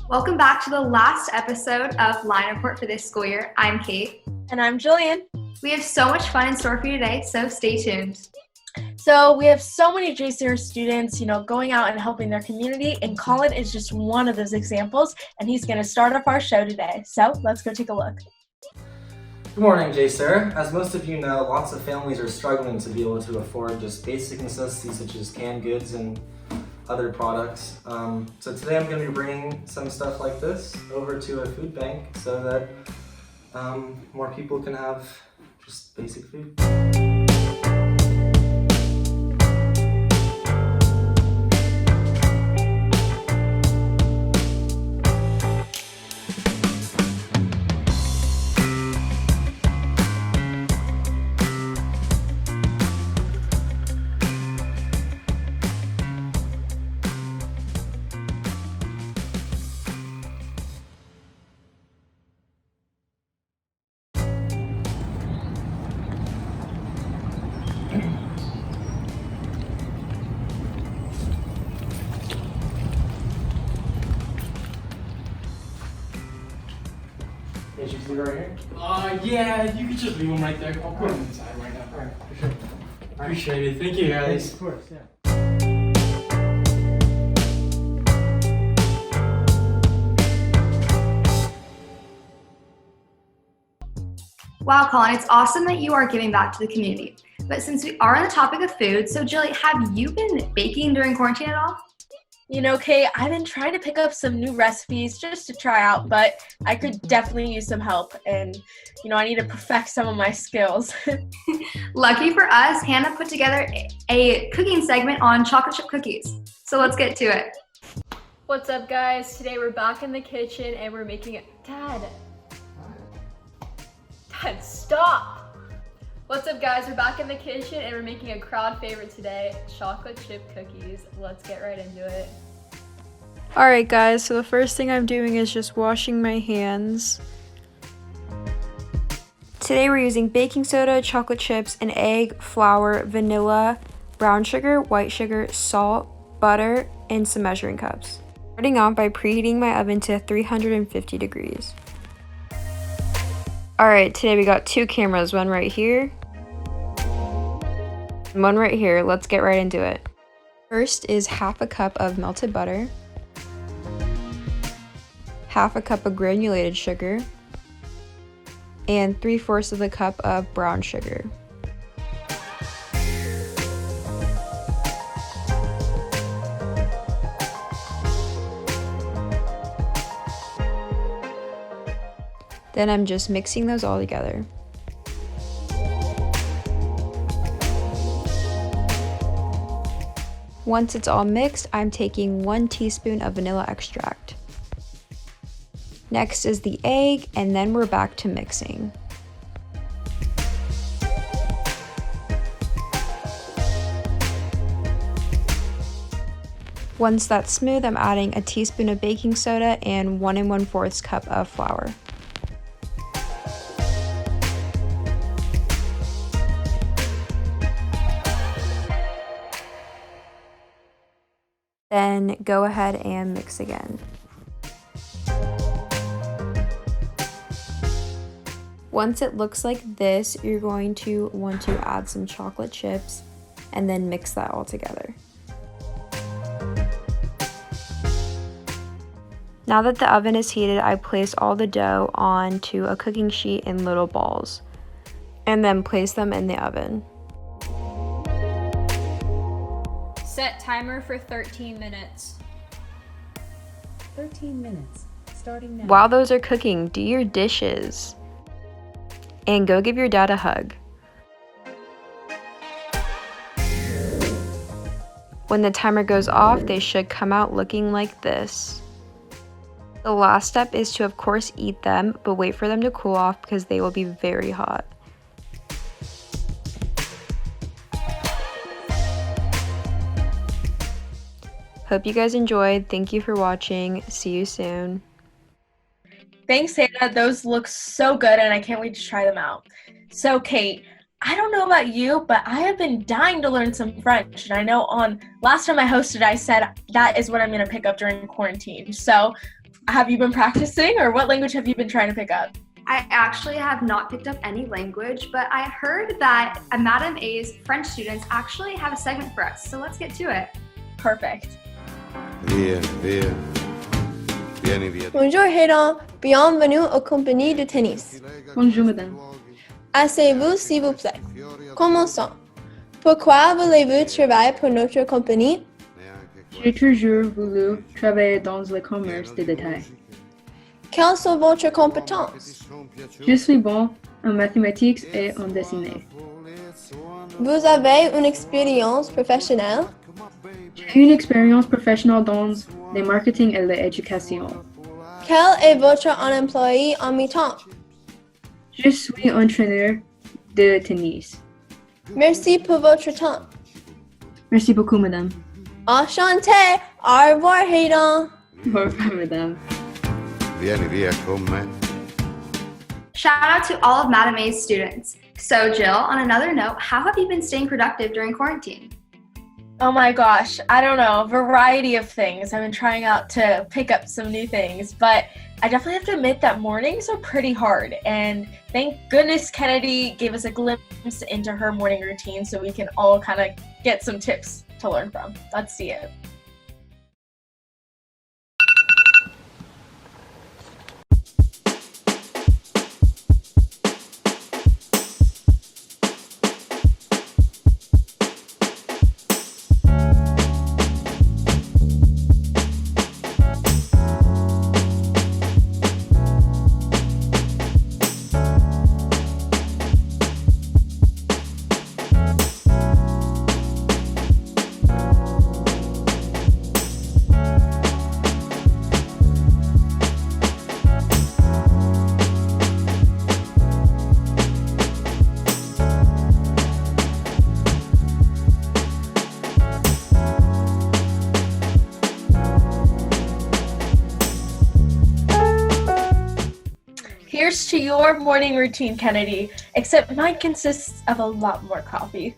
Welcome back to the last episode of Line Report for this school year. I'm Kate. And I'm Jillian. We have so much fun in store for you today, so stay tuned. So we have so many JSerra students, going out and helping their community, and Colin is just one of those examples, and he's going to start off our show today. So let's go take a look. Good morning, JSerra. As most of you know, lots of families are struggling to be able to afford just basic necessities such as canned goods and other products. So today I'm going to be bringing some stuff like this over to a food bank so that more people can have just basic food. Is your food right here? Yeah, you can just leave them right there. I'll put them inside right now. Alright, for sure. Appreciate it. Thank you, guys. Of course, yeah. Wow, Colin, it's awesome that you are giving back to the community. But since we are on the topic of food, so Jilly, have you been baking during quarantine at all? Kate, I've been trying to pick up some new recipes just to try out, but I could definitely use some help, and I need to perfect some of my skills. Lucky for us, Hannah put together a cooking segment on chocolate chip cookies. So let's get to it. What's up, guys? Today we're back in the kitchen and we're making it. Dad, stop! What's up, guys? We're back in the kitchen and we're making a crowd favorite today, chocolate chip cookies. Let's get right into it. Alright guys, so the first thing I'm doing is just washing my hands. Today we're using baking soda, chocolate chips, an egg, flour, vanilla, brown sugar, white sugar, salt, butter, and some measuring cups. Starting off by preheating my oven to 350 degrees. Alright, today we got two cameras, one right here and one right here. Let's get right into it. First is half a cup of melted butter, half a cup of granulated sugar, and 3/4 of a cup of brown sugar. Then I'm just mixing those all together. Once it's all mixed, I'm taking 1 teaspoon of vanilla extract. Next is the egg, and then we're back to mixing. Once that's smooth, I'm adding a teaspoon of baking soda and 1 1/4 cup of flour. Then go ahead and mix again. Once it looks like this, you're going to want to add some chocolate chips and then mix that all together. Now that the oven is heated, I place all the dough onto a cooking sheet in little balls and then place them in the oven. Set timer for 13 minutes. 13 minutes, starting now. While those are cooking, do your dishes and go give your dad a hug. When the timer goes off, they should come out looking like this. The last step is to, of course, eat them, but wait for them to cool off because they will be very hot. Hope you guys enjoyed. Thank you for watching. See you soon. Thanks, Hannah. Those look so good, and I can't wait to try them out. So, Kate, I don't know about you, but I have been dying to learn some French. And I know on last time I hosted, I said that is what I'm going to pick up during quarantine. So Have you been practicing, or what language have you been trying to pick up? I actually have not picked up any language, but I heard that Madame A's French students actually have a segment for us, so let's get to it. Perfect. Vieni, vieni. Vieni, vieni. Bonjour Hayden, bienvenue aux compagnies de tennis. Bonjour, madame. Asseyez-vous s'il vous plaît. Commençons. Pourquoi voulez-vous travailler pour notre compagnie? J'ai toujours voulu travailler dans le commerce de détail. Quelles sont vos compétences? Je suis bon en mathématiques et en dessin. Vous avez une expérience professionnelle? J'ai une expérience professionnelle dans le marketing et l'éducation. Quel est votre emploi en mi-temps? Je suis entraîneur de tennis. Merci pour votre temps. Merci beaucoup, madame. Enchanté. Au revoir Hayden. Au revoir, madame. Vieni via con me. Shout out to all of Madame A's students. So Jill, on another note, how have you been staying productive during quarantine? Oh my gosh, I don't know, a variety of things. I've been trying out to pick up some new things, but I definitely have to admit that mornings are pretty hard. And thank goodness Kennedy gave us a glimpse into her morning routine so we can all kind of get some tips to learn from. Let's see it. Here's to your morning routine, Kennedy, except mine consists of a lot more coffee.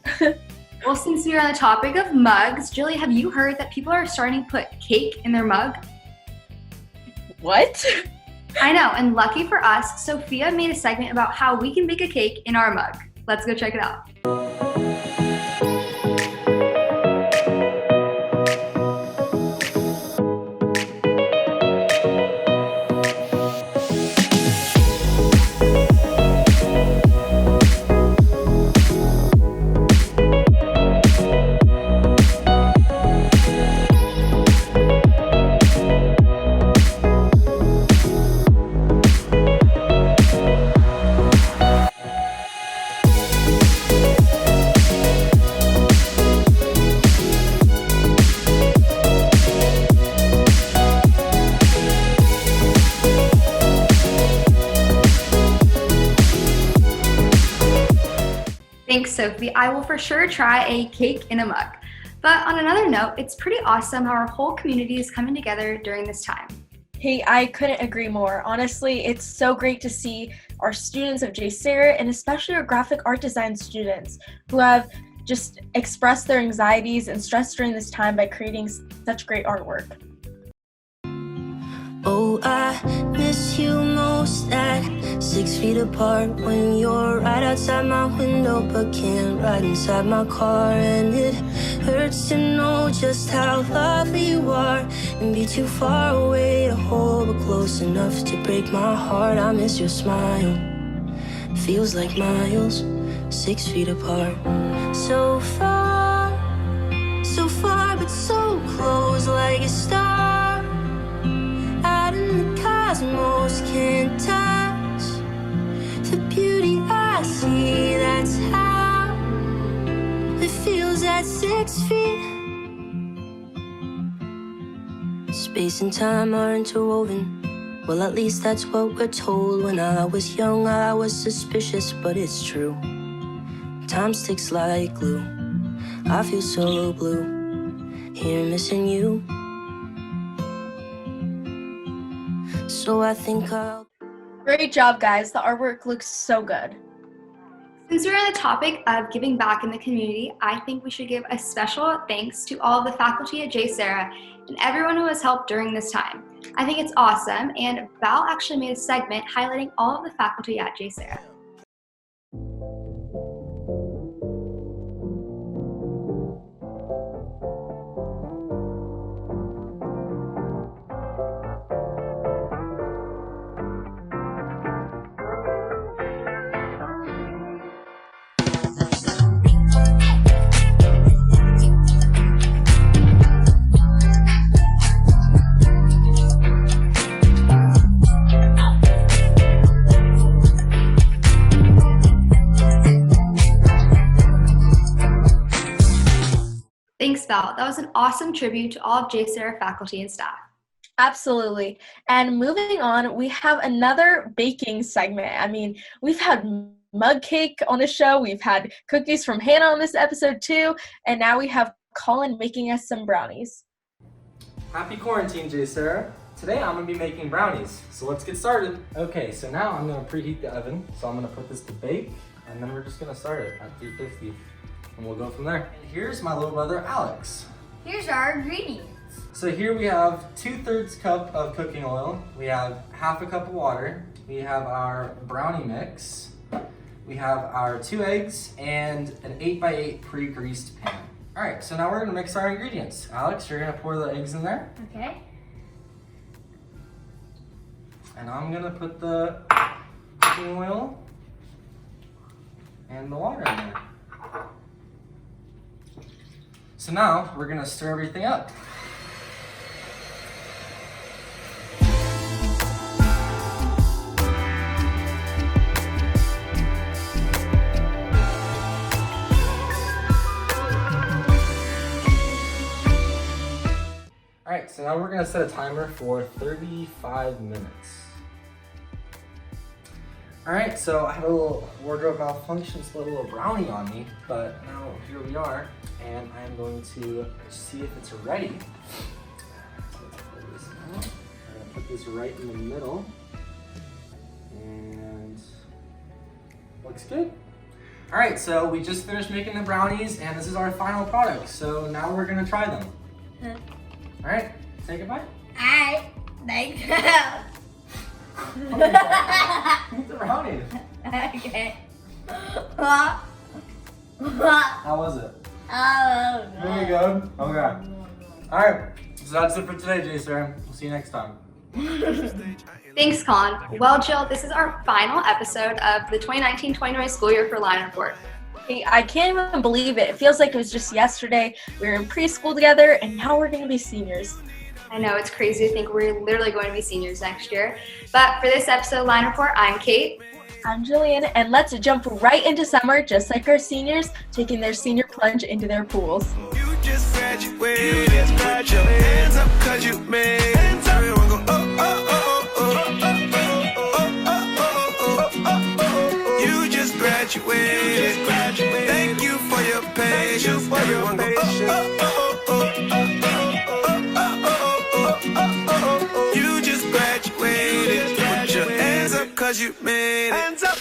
Well, since we're on the topic of mugs, Julie, have you heard that people are starting to put cake in their mug? What? I know, and lucky for us, Sophia made a segment about how we can bake a cake in our mug. Let's go check it out. Thanks, Sophie. I will for sure try a cake in a mug. But on another note, it's pretty awesome how our whole community is coming together during this time. Hey, I couldn't agree more. Honestly, it's so great to see our students of JSerra and especially our graphic art design students who have just expressed their anxieties and stress during this time by creating such great artwork. Oh, I miss you most at 6 feet apart when you're right outside my window but can't ride inside my car. And it hurts to know just how lovely you are and be too far away to hold but close enough to break my heart. I miss your smile, feels like miles, 6 feet apart. So far but so close, like a star out in the cosmos, can't touch the beauty I see. That's how it feels at 6 feet. Space and time are interwoven. Well, at least that's what we're told. When I was young, I was suspicious, but it's true. Time sticks like glue. I feel so blue here missing you. So I think I'll... Great job, guys. The artwork looks so good. Since we're on the topic of giving back in the community, I think we should give a special thanks to all of the faculty at JSerra and everyone who has helped during this time. I think it's awesome, and Val actually made a segment highlighting all of the faculty at JSerra. Thanks, Val. That was an awesome tribute to all of JSerra faculty and staff. Absolutely. And moving on, we have another baking segment. I mean, we've had mug cake on the show. We've had cookies from Hannah on this episode too. And now we have Colin making us some brownies. Happy quarantine, JSerra. Today I'm going to be making brownies. So let's get started. Okay, so now I'm going to preheat the oven. So I'm going to put this to bake, and then we're just going to start it at 350. And we'll go from there. Here's my little brother, Alex. Here's our ingredients. So here we have 2/3 cup of cooking oil. We have 1/2 cup of water. We have our brownie mix. We have our 2 eggs and an 8x8 pre-greased pan. All right, so now we're gonna mix our ingredients. Alex, you're gonna pour the eggs in there. Okay. And I'm gonna put the cooking oil and the water in there. So now we're gonna stir everything up. All right, so now we're gonna set a timer for 35 minutes. All right, so I had a little wardrobe malfunction, spilled a little brownie on me, but now here we are, and I'm going to see if it's ready. I'm gonna put this right in the middle, and looks good. All right, so we just finished making the brownies, and this is our final product. So now we're gonna try them. All right, say goodbye. Alright, thanks. Eat the brownies. Okay. How was it? Oh, Really good? Okay. Alright, so that's it for today, JSerra. We'll see you next time. Thanks, Colin. Well, Jill, this is our final episode of the 2019-2020 school year for Line Report. Hey, I can't even believe it. It feels like it was just yesterday. We were in preschool together, and now we're going to be seniors. I know, it's crazy to think we're literally going to be seniors next year. But for this episode of Line Report, I'm Kate. I'm Jillian, and let's jump right into summer, just like our seniors, taking their senior plunge into their pools. You just graduated. Put your hands up 'cause you made it. Everyone go, oh, oh, oh, oh, oh, oh. You just graduated. Thank you for your patience. Everyone go, oh, oh, oh, oh, oh. You just graduated. Put your hands up 'cause you made it. Hands up.